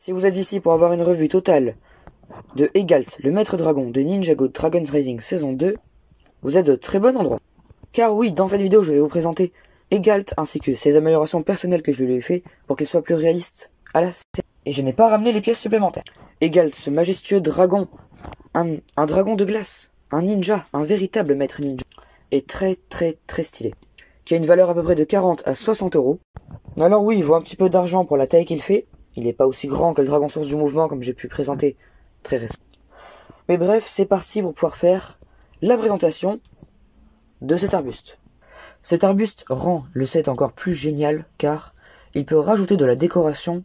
Si vous êtes ici pour avoir une revue totale de Egalt, le maître dragon de Ninjago Dragon's Rising saison 2, vous êtes au très bon endroit. Car oui, dans cette vidéo, je vais vous présenter Egalt ainsi que ses améliorations personnelles que je lui ai fait pour qu'il soit plus réaliste à la série. Et je n'ai pas ramené les pièces supplémentaires. Egalt, ce majestueux dragon, un dragon de glace, un ninja, un véritable maître ninja, est très stylé. Qui a une valeur à peu près de 40 à 60 euros. Alors oui, il vaut un petit peu d'argent pour la taille qu'il fait. Il n'est pas aussi grand que le dragon source du mouvement comme j'ai pu présenter très récemment. Mais bref, c'est parti pour pouvoir faire la présentation de cet arbuste. Cet arbuste rend le set encore plus génial car il peut rajouter de la décoration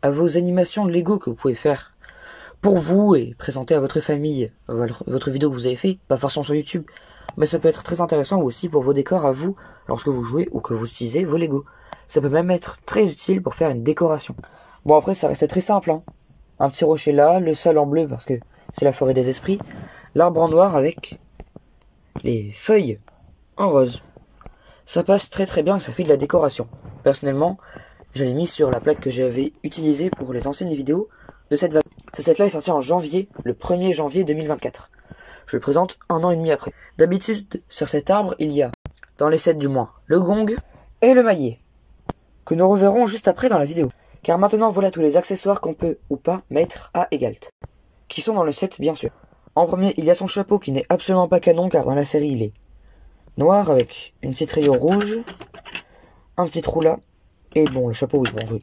à vos animations Lego que vous pouvez faire pour vous et présenter à votre famille votre vidéo que vous avez fait, pas forcément sur YouTube, mais ça peut être très intéressant aussi pour vos décors à vous lorsque vous jouez ou que vous utilisez vos Lego. Ça peut même être très utile pour faire une décoration. Bon après ça reste très simple, hein. Un petit rocher là, le sol en bleu parce que c'est la forêt des esprits, l'arbre en noir avec les feuilles en rose. Ça passe très bien et ça fait de la décoration. Personnellement, je l'ai mis sur la plaque que j'avais utilisée pour les anciennes vidéos de cette vague. Ce set là est sorti en janvier, le 1er janvier 2024. Je le présente 1 an et demi après. D'habitude, sur cet arbre, il y a, dans les sets du moins, le gong et le maillet, que nous reverrons juste après dans la vidéo. Car maintenant, voilà tous les accessoires qu'on peut ou pas mettre à Egalt, qui sont dans le set bien sûr. En premier, il y a son chapeau qui n'est absolument pas canon car dans la série il est noir avec une petite rayure rouge, un petit trou là, et bon, le chapeau, oui.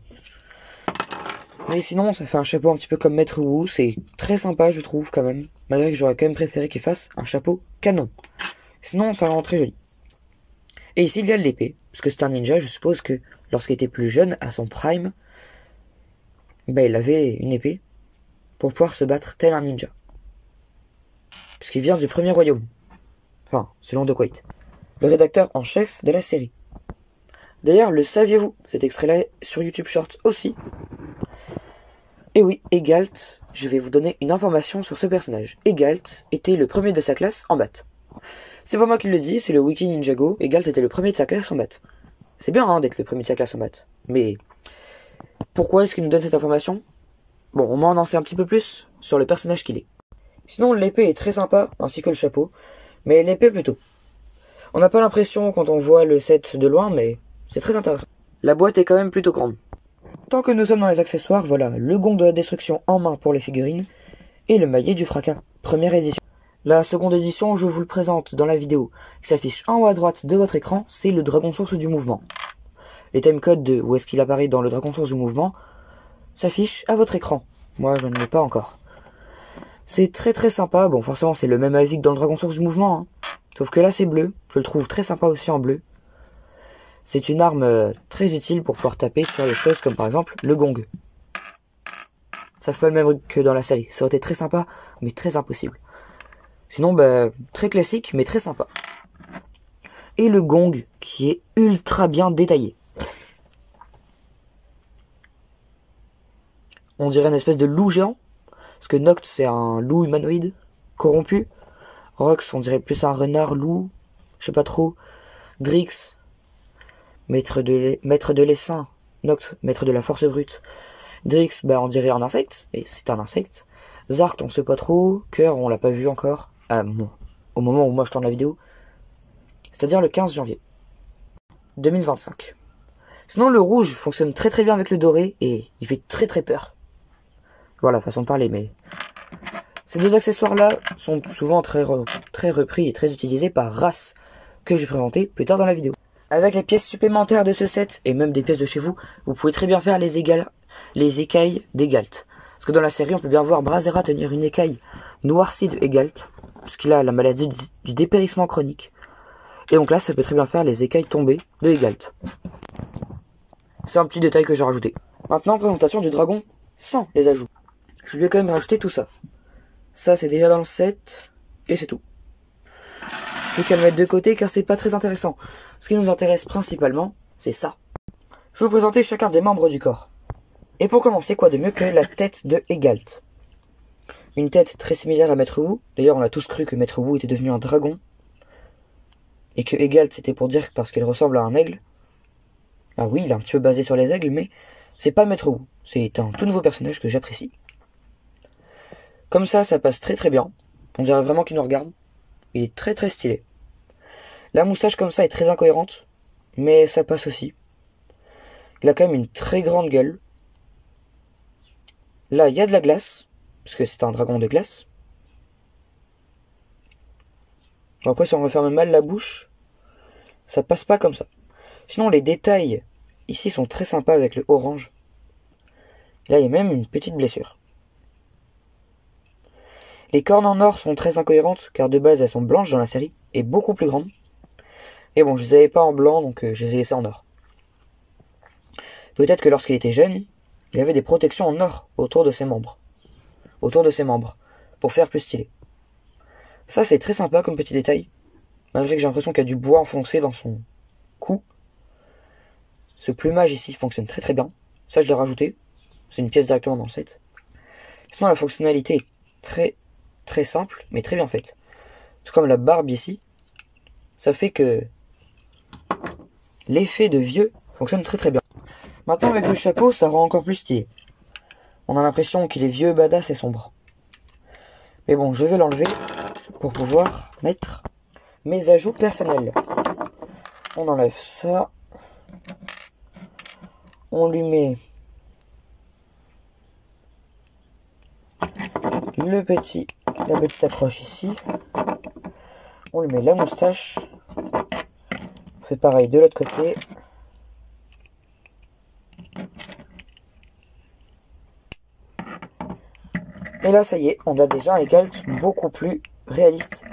Mais sinon, ça fait un chapeau un petit peu comme Maître Wu, c'est très sympa je trouve quand même, malgré que j'aurais quand même préféré qu'il fasse un chapeau canon. Sinon, ça rend très joli. Et ici, il y a l'épée, parce que c'est un ninja, je suppose que lorsqu'il était plus jeune, à son prime, il avait une épée pour pouvoir se battre tel un ninja. Parce qu'il vient du premier royaume. Enfin, selon Doc White, le rédacteur en chef de la série. D'ailleurs, le saviez-vous? Cet extrait-là est sur YouTube Short aussi. Et oui, Egalt, je vais vous donner une information sur ce personnage. Egalt était le premier de sa classe en maths. C'est pas moi qui le dis, c'est le wiki Ninjago. Egalt était le premier de sa classe en maths. C'est bien d'être le premier de sa classe en maths. Mais pourquoi est-ce qu'il nous donne cette information? Bon, on m'en sait un petit peu plus sur le personnage qu'il est. Sinon, l'épée est très sympa, ainsi que le chapeau. Mais l'épée plutôt. On n'a pas l'impression quand on voit le set de loin, mais c'est très intéressant. La boîte est quand même plutôt grande. Tant que nous sommes dans les accessoires, voilà le gong de la destruction en main pour les figurines et le maillet du fracas, première édition. La seconde édition, je vous le présente dans la vidéo qui s'affiche en haut à droite de votre écran, c'est le dragon source du mouvement. Les timecodes de où est-ce qu'il apparaît dans le dragon source du mouvement s'affichent à votre écran. Moi, je ne l'ai pas encore. C'est très sympa, bon forcément c'est le même avis que dans le dragon source du mouvement, hein. Sauf que là c'est bleu, je le trouve très sympa aussi en bleu. C'est une arme très utile pour pouvoir taper sur les choses comme par exemple le gong. Ça fait pas le même truc que dans la série, ça aurait été très sympa mais très impossible. Sinon très classique mais très sympa. Et le gong qui est ultra bien détaillé. On dirait une espèce de loup géant. Parce que Noct c'est un loup humanoïde corrompu. Rox on dirait plus un renard loup. Je sais pas trop. Drix, maître de l'essaim. Noct, maître de la force brute. Drix, on dirait un insecte. Et c'est un insecte. Zart on sait pas trop. Cœur on l'a pas vu encore. Au moment où moi je tourne la vidéo. C'est-à-dire le 15 janvier 2025. Sinon le rouge fonctionne très bien avec le doré. Et il fait très peur. Voilà, façon de parler, mais ces deux accessoires-là sont souvent très repris et très utilisés par race, que je vais présenter plus tard dans la vidéo. Avec les pièces supplémentaires de ce set, et même des pièces de chez vous, vous pouvez très bien faire les écailles d'Egalt. Parce que dans la série, on peut bien voir Brazera tenir une écaille noircie de Egalt, parce qu'il a la maladie du dépérissement chronique. Et donc là, ça peut très bien faire les écailles tombées de Egalt. C'est un petit détail que j'ai rajouté. Maintenant, présentation du dragon sans les ajouts. Je lui ai quand même rajouté tout ça. Ça, c'est déjà dans le set. Et c'est tout. Je vais qu'à le mettre de côté car c'est pas très intéressant. Ce qui nous intéresse principalement, c'est ça. Je vais vous présenter chacun des membres du corps. Et pour commencer, quoi de mieux que la tête de Egalt. Une tête très similaire à Maître Wu. D'ailleurs, on a tous cru que Maître Wu était devenu un dragon. Et que Egalt, c'était pour dire parce qu'elle ressemble à un aigle. Ah oui, il est un petit peu basé sur les aigles, mais c'est pas Maître Wu, c'est un tout nouveau personnage que j'apprécie. Comme ça passe très très bien. On dirait vraiment qu'il nous regarde. Il est très très stylé. La moustache comme ça est très incohérente, mais ça passe aussi. Il a quand même une très grande gueule. Là, il y a de la glace, parce que c'est un dragon de glace. Bon, après, si on referme mal la bouche, ça passe pas comme ça. Sinon, les détails ici sont très sympas avec le orange. Là, il y a même une petite blessure. Les cornes en or sont très incohérentes, car de base, elles sont blanches dans la série, et beaucoup plus grandes. Et bon, je les avais pas en blanc, donc je les ai laissées en or. Peut-être que lorsqu'il était jeune, il avait des protections en or autour de ses membres. Pour faire plus stylé. Ça, c'est très sympa comme petit détail. Malgré que j'ai l'impression qu'il y a du bois enfoncé dans son cou. Ce plumage ici fonctionne très très bien. Ça, je l'ai rajouté. C'est une pièce directement dans le set. Sinon, la fonctionnalité est très très simple, mais très bien faite. Tout comme la barbe ici. Ça fait que l'effet de vieux fonctionne très très bien. Maintenant, avec le chapeau, ça rend encore plus stylé. On a l'impression qu'il est vieux, badass et sombre. Mais bon, je vais l'enlever pour pouvoir mettre mes ajouts personnels. On enlève ça. On lui met la petite accroche ici. On lui met la moustache. On fait pareil de l'autre côté. Et là, ça y est, on a déjà un Egalt beaucoup plus réaliste.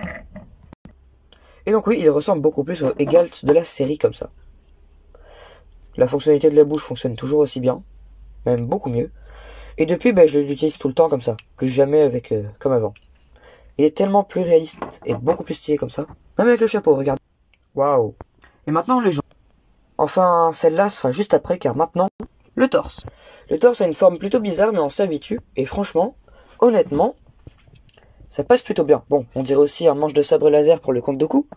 Et donc oui, il ressemble beaucoup plus au Egalt de la série comme ça. La fonctionnalité de la bouche fonctionne toujours aussi bien, même beaucoup mieux. Et depuis, je l'utilise tout le temps comme ça, plus jamais avec comme avant. Il est tellement plus réaliste et beaucoup plus stylé comme ça. Même avec le chapeau, regardez. Waouh. Et maintenant les jambes. Enfin, celle-là sera juste après, car maintenant, le torse. Le torse a une forme plutôt bizarre, mais on s'habitue. Et franchement, honnêtement, ça passe plutôt bien. Bon, on dirait aussi un manche de sabre laser pour le compte de coup.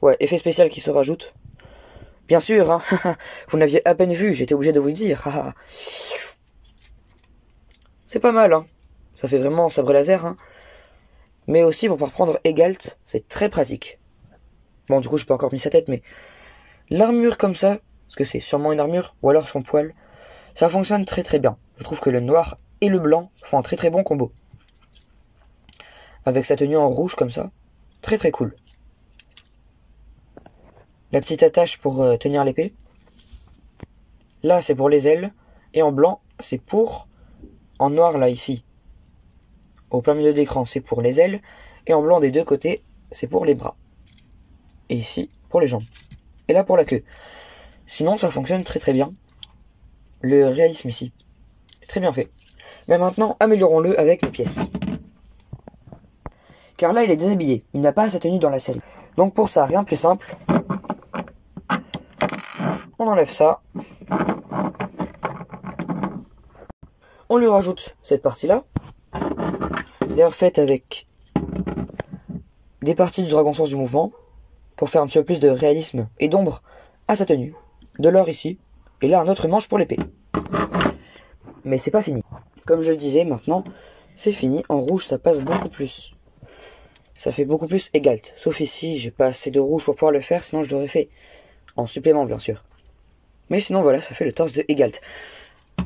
Ouais, effet spécial qui se rajoute. Bien sûr, hein. Vous l'aviez à peine vu, j'étais obligé de vous le dire. C'est pas mal, hein. Ça fait vraiment sabre laser, hein. Mais aussi, pour pouvoir prendre Egalt, c'est très pratique. Bon, du coup, je peux encore mis sa tête, mais l'armure comme ça, parce que c'est sûrement une armure, ou alors son poil, ça fonctionne très très bien. Je trouve que le noir et le blanc font un très très bon combo. Avec sa tenue en rouge comme ça, très très cool. La petite attache pour tenir l'épée. Là, c'est pour les ailes. Et en blanc, c'est pour... En noir, là, ici. Au plein milieu de l'écran, c'est pour les ailes. Et en blanc des deux côtés, c'est pour les bras. Et ici, pour les jambes. Et là, pour la queue. Sinon, ça fonctionne très très bien. Le réalisme ici. Très bien fait. Mais maintenant, améliorons-le avec les pièces. Car là, il est déshabillé. Il n'a pas sa tenue dans la série. Donc pour ça, rien de plus simple. On enlève ça. On lui rajoute cette partie-là. D'ailleurs faite avec des parties du Dragon Sens du mouvement. Pour faire un petit peu plus de réalisme et d'ombre à sa tenue. De l'or ici. Et là un autre manche pour l'épée. Mais c'est pas fini. Comme je le disais, maintenant, c'est fini. En rouge, ça passe beaucoup plus. Ça fait beaucoup plus Egalt. Sauf ici, j'ai pas assez de rouge pour pouvoir le faire, sinon je l'aurais fait. En supplément, bien sûr. Mais sinon, voilà, ça fait le torse de Egalt.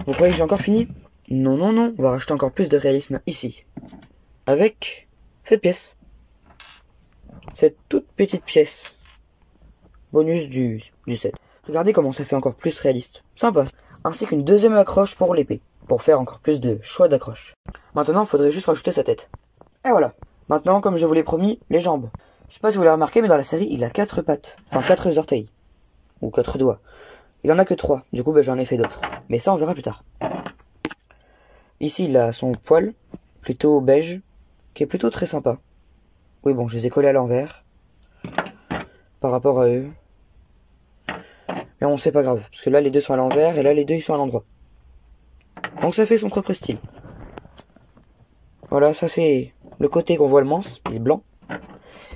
Vous croyez que j'ai encore fini? Non, non, non. On va rajouter encore plus de réalisme ici. Avec cette pièce. Cette toute petite pièce. Bonus du set. Regardez comment ça fait encore plus réaliste. Sympa. Ainsi qu'une deuxième accroche pour l'épée. Pour faire encore plus de choix d'accroche. Maintenant, il faudrait juste rajouter sa tête. Et voilà. Maintenant, comme je vous l'ai promis, les jambes. Je sais pas si vous l'avez remarqué, mais dans la série, il a 4 pattes. Enfin, 4 orteils. Ou 4 doigts. Il en a que 3. Du coup, j'en ai fait d'autres. Mais ça, on verra plus tard. Ici, il a son poil. Plutôt beige. Qui est plutôt très sympa. Oui, bon, je les ai collés à l'envers. Par rapport à eux. Mais bon, c'est pas grave. Parce que là, les deux sont à l'envers. Et là, les deux, ils sont à l'endroit. Donc, ça fait son propre style. Voilà, ça c'est le côté qu'on voit le moins. Il est blanc.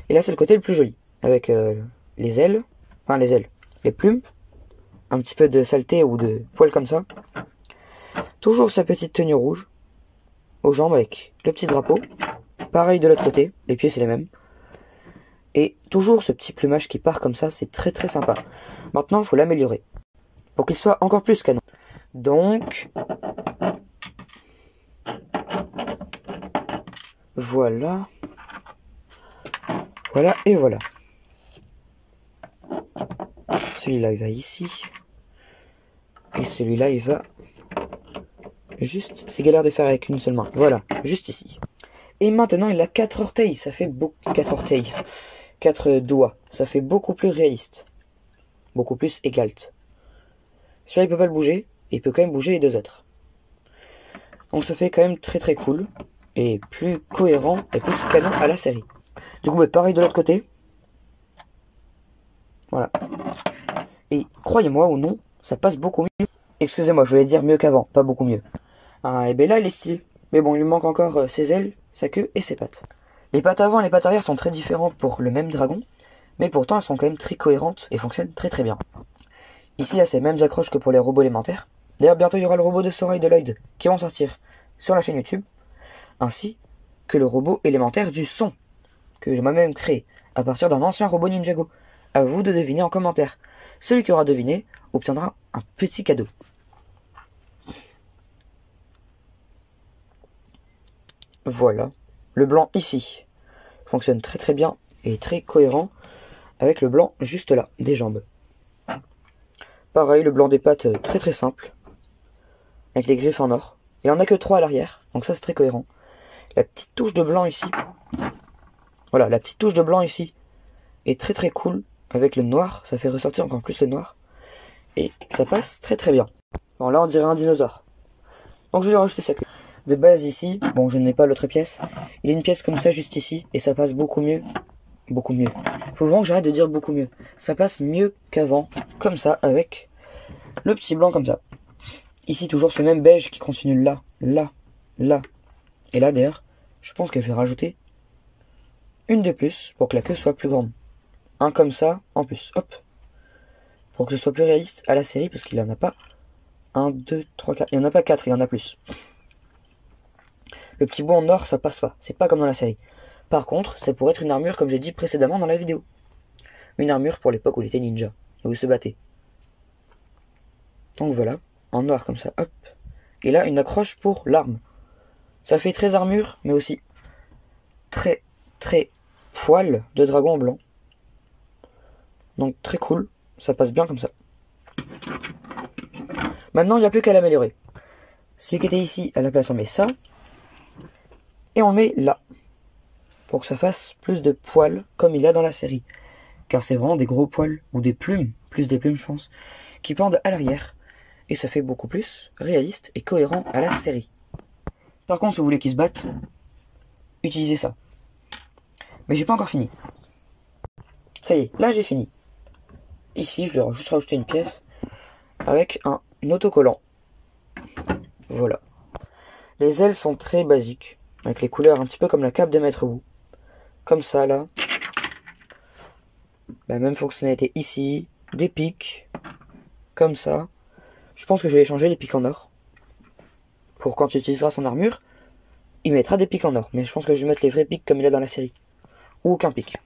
Et là, c'est le côté le plus joli. Avec les ailes. Enfin, les ailes. Les plumes. un petit peu de saleté ou de poils comme ça. Toujours sa petite tenue rouge, aux jambes avec le petit drapeau. Pareil de l'autre côté, les pieds c'est les mêmes. Et toujours ce petit plumage qui part comme ça, c'est très très sympa. Maintenant, il faut l'améliorer pour qu'il soit encore plus canon. Donc, voilà. Voilà et voilà. Celui-là, il va ici. Et celui-là, il va juste... C'est galère de faire avec une seule main. Voilà, juste ici. Et maintenant, il a 4 orteils. Ça fait beaucoup... 4 orteils. 4 doigts. Ça fait beaucoup plus réaliste. Beaucoup plus Egalt. Celui-là, il peut pas le bouger. Et il peut quand même bouger les deux autres. Donc ça fait quand même très très cool. Et plus cohérent et plus canon à la série. Du coup, pareil de l'autre côté. Voilà. Et croyez-moi ou non, ça passe beaucoup mieux. Excusez-moi, je voulais dire mieux qu'avant, pas beaucoup mieux. Ah, et ben là, il est stylé. Mais bon, il lui manque encore ses ailes, sa queue et ses pattes. Les pattes avant et les pattes arrière sont très différentes pour le même dragon. Mais pourtant, elles sont quand même très cohérentes et fonctionnent très très bien. Ici, il y a ces mêmes accroches que pour les robots élémentaires. D'ailleurs, bientôt, il y aura le robot de Sora et de Lloyd qui vont sortir sur la chaîne YouTube. Ainsi que le robot élémentaire du son, que j'ai moi-même créé à partir d'un ancien robot Ninjago. À vous de deviner en commentaire. Celui qui aura deviné obtiendra un petit cadeau. Voilà. Le blanc ici fonctionne très très bien et très cohérent avec le blanc juste là, des jambes. Pareil, le blanc des pattes très très simple. Avec les griffes en or. Il n'y en a que 3 à l'arrière, donc ça c'est très cohérent. La petite touche de blanc ici. Voilà, la petite touche de blanc ici est très très cool. Avec le noir, ça fait ressortir encore plus le noir. Et ça passe très très bien. Bon, là on dirait un dinosaure. Donc je vais lui rajouter sa queue. De base ici, bon je n'ai pas l'autre pièce. Il y a une pièce comme ça juste ici. Et ça passe beaucoup mieux. Beaucoup mieux. Faut vraiment que j'arrête de dire beaucoup mieux. Ça passe mieux qu'avant. Comme ça, avec le petit blanc comme ça. Ici toujours ce même beige qui continue là, là, là. Et là d'ailleurs, je pense que je vais rajouter une de plus pour que la queue soit plus grande. Un comme ça, en plus, hop. Pour que ce soit plus réaliste à la série, parce qu'il n'y en a pas 1, 2, 3, 4. Il n'y en a pas 4, il y en a plus. Le petit bout en or, ça passe pas. C'est pas comme dans la série. Par contre, ça pourrait être une armure, comme j'ai dit précédemment dans la vidéo. Une armure pour l'époque où il était ninja, et où il se battait. Donc voilà, en noir comme ça, hop. Et là, une accroche pour l'arme. Ça fait très armure, mais aussi très, très poil de dragon blanc. Donc très cool, ça passe bien comme ça. Maintenant, il n'y a plus qu'à l'améliorer. Celui qui était ici, à la place, on met ça. Et on le met là. Pour que ça fasse plus de poils, comme il y a dans la série. Car c'est vraiment des gros poils, ou des plumes, plus des plumes je pense, qui pendent à l'arrière. Et ça fait beaucoup plus réaliste et cohérent à la série. Par contre, si vous voulez qu'ils se battent, utilisez ça. Mais j'ai pas encore fini. Ça y est, là j'ai fini. Ici, je dois juste rajouter une pièce avec un autocollant. Voilà. Les ailes sont très basiques, avec les couleurs un petit peu comme la cape de Maître Wu. Comme ça, là. La même fonctionnalité ici. Des pics. Comme ça. Je pense que je vais changer les pics en or. Pour quand il utilisera son armure, il mettra des pics en or. Mais je pense que je vais mettre les vrais pics comme il a dans la série. Ou aucun pic.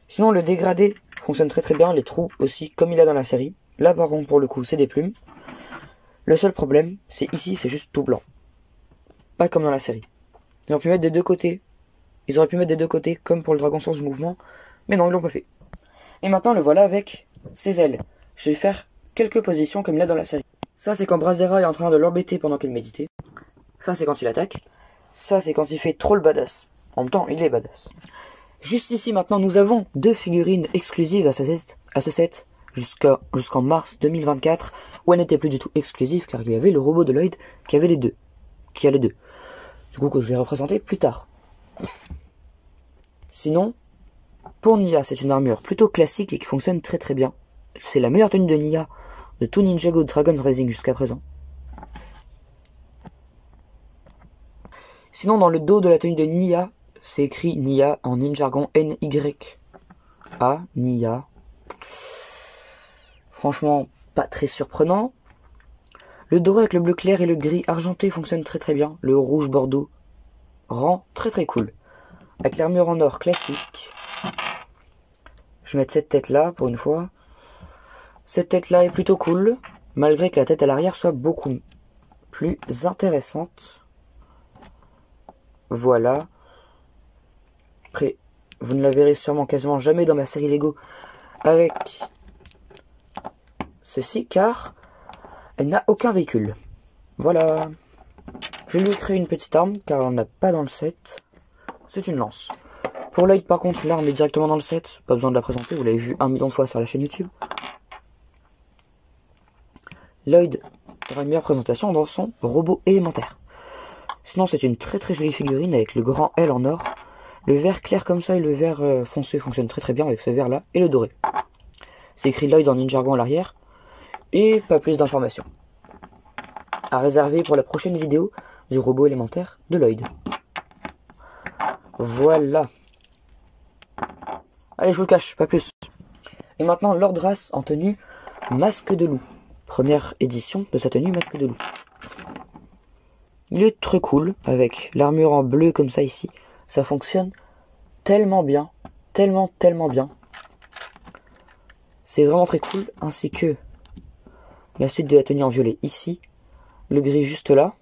Sinon, le dégradé fonctionne très très bien. Les trous aussi, comme il a dans la série. Là, par contre, pour le coup, c'est des plumes. Le seul problème, c'est ici, c'est juste tout blanc. Pas comme dans la série. Ils auraient pu mettre des deux côtés. Ils auraient pu mettre des deux côtés, comme pour le dragon sans mouvement. Mais non, ils l'ont pas fait. Et maintenant, le voilà avec ses ailes. Je vais faire quelques positions comme il a dans la série. Ça, c'est quand Brazera est en train de l'embêter pendant qu'il méditait. Ça, c'est quand il attaque. Ça, c'est quand il fait trop le badass. En même temps, il est badass. Juste ici, maintenant, nous avons 2 figurines exclusives à ce set jusqu'en mars 2024, où elle n'était plus du tout exclusive, car il y avait le robot de Lloyd qui avait les deux. Qui a les deux. Du coup, que je vais représenter plus tard. Sinon, pour Nya, c'est une armure plutôt classique et qui fonctionne très très bien. C'est la meilleure tenue de Nya de tout Ninjago Dragon's Rising jusqu'à présent. Sinon, dans le dos de la tenue de Nya, c'est écrit Nya en ninjargon NY. A, Nya. Franchement, pas très surprenant. Le doré avec le bleu clair et le gris argenté fonctionne très très bien. Le rouge bordeaux rend très très cool. Avec l'armure en or classique. Je vais mettre cette tête là pour une fois. Cette tête là est plutôt cool. Malgré que la tête à l'arrière soit beaucoup plus intéressante. Voilà. Après, vous ne la verrez sûrement quasiment jamais dans ma série Lego avec ceci, car elle n'a aucun véhicule. Voilà. Je lui ai créé une petite arme, car on n'a pas dans le set. C'est une lance. Pour Lloyd, par contre, l'arme est directement dans le set. Pas besoin de la présenter, vous l'avez vu 1 million de fois sur la chaîne YouTube. Lloyd aura une meilleure présentation dans son robot élémentaire. Sinon, c'est une très très jolie figurine avec le grand L en or. Le vert clair comme ça et le vert foncé fonctionnent très très bien avec ce vert là et le doré. C'est écrit Lloyd en ninjargon à l'arrière. Et pas plus d'informations. À réserver pour la prochaine vidéo du robot élémentaire de Lloyd. Voilà. Allez, je vous le cache, pas plus. Et maintenant, Lord Race en tenue masque de loup. Première édition de sa tenue masque de loup. Il est très cool, avec l'armure en bleu comme ça ici. Ça fonctionne tellement bien, tellement bien. C'est vraiment très cool, ainsi que la suite de la tenue en violet ici. Le gris juste là,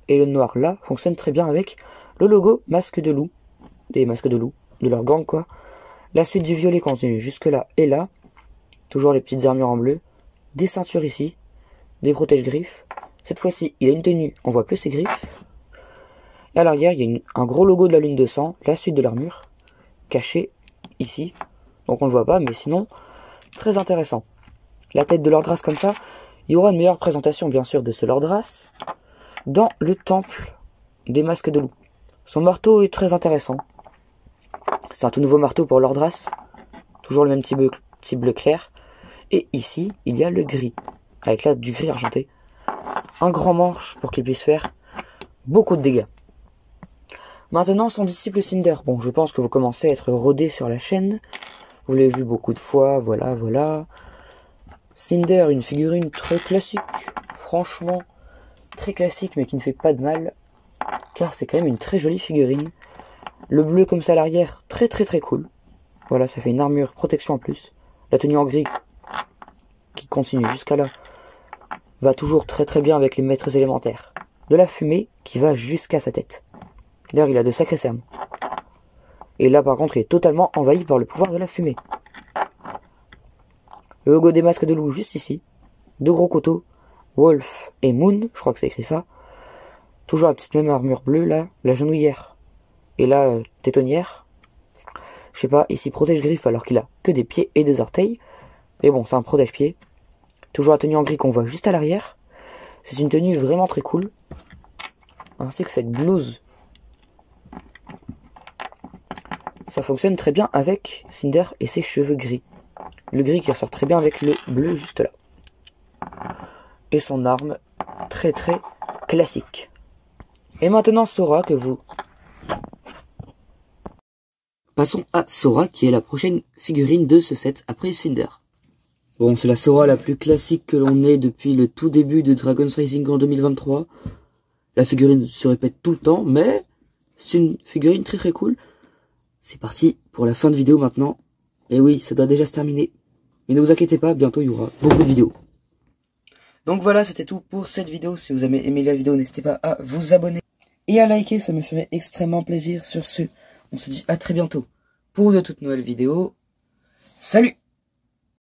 et le noir là, fonctionne très bien avec le logo masque de loup. Des masques de loup, de leur gang quoi. La suite du violet continue jusque là et là. Toujours les petites armures en bleu. Des ceintures ici. Des protège-griffes. Cette fois-ci, il a une tenue, on voit plus ses griffes. Et à l'arrière, il y a un gros logo de la lune de sang, la suite de l'armure, caché ici. Donc on ne le voit pas, mais sinon, très intéressant. La tête de Lord Race comme ça, il y aura une meilleure présentation, bien sûr, de ce Lord Race dans le temple des masques de loup. Son marteau est très intéressant. C'est un tout nouveau marteau pour Lord Race. Toujours le même petit bleu clair. Et ici, il y a le gris, avec là du gris argenté. Un grand manche pour qu'il puisse faire beaucoup de dégâts. Maintenant, son disciple Cinder. Bon, je pense que vous commencez à être rodé sur la chaîne. Vous l'avez vu beaucoup de fois, voilà. Cinder, une figurine très classique. Franchement, très classique, mais qui ne fait pas de mal. Car c'est quand même une très jolie figurine. Le bleu comme ça à l'arrière, très cool. Voilà, ça fait une armure protection en plus. La tenue en gris, qui continue jusqu'à là, va toujours très bien avec les maîtres élémentaires. De la fumée qui va jusqu'à sa tête. D'ailleurs, il a de sacrés cernes. Et là, par contre, il est totalement envahi par le pouvoir de la fumée. Le logo des masques de loup juste ici. Deux gros couteaux. Wolf et Moon, je crois que c'est écrit ça. Toujours la petite même armure bleue, là. La genouillère. Et là, tétonnière. Je sais pas, ici protège-griffe alors qu'il a que des pieds et des orteils. Mais bon, c'est un protège-pied. Toujours la tenue en gris qu'on voit juste à l'arrière. C'est une tenue vraiment très cool. Ainsi que cette blouse. Ça fonctionne très bien avec Cinder et ses cheveux gris. Le gris qui ressort très bien avec le bleu juste là. Et son arme très classique. Et maintenant Sora que vous... Passons à Sora qui est la prochaine figurine de ce set après Cinder. Bon, c'est la Sora la plus classique que l'on ait depuis le tout début de Dragon's Rising en 2023. La figurine se répète tout le temps, mais c'est une figurine très cool. C'est parti pour la fin de vidéo maintenant. Et oui, ça doit déjà se terminer. Mais ne vous inquiétez pas, bientôt il y aura beaucoup de vidéos. Donc voilà, c'était tout pour cette vidéo. Si vous avez aimé la vidéo, n'hésitez pas à vous abonner et à liker, ça me ferait extrêmement plaisir. Sur ce, on se dit à très bientôt pour de toutes nouvelles vidéos. Salut!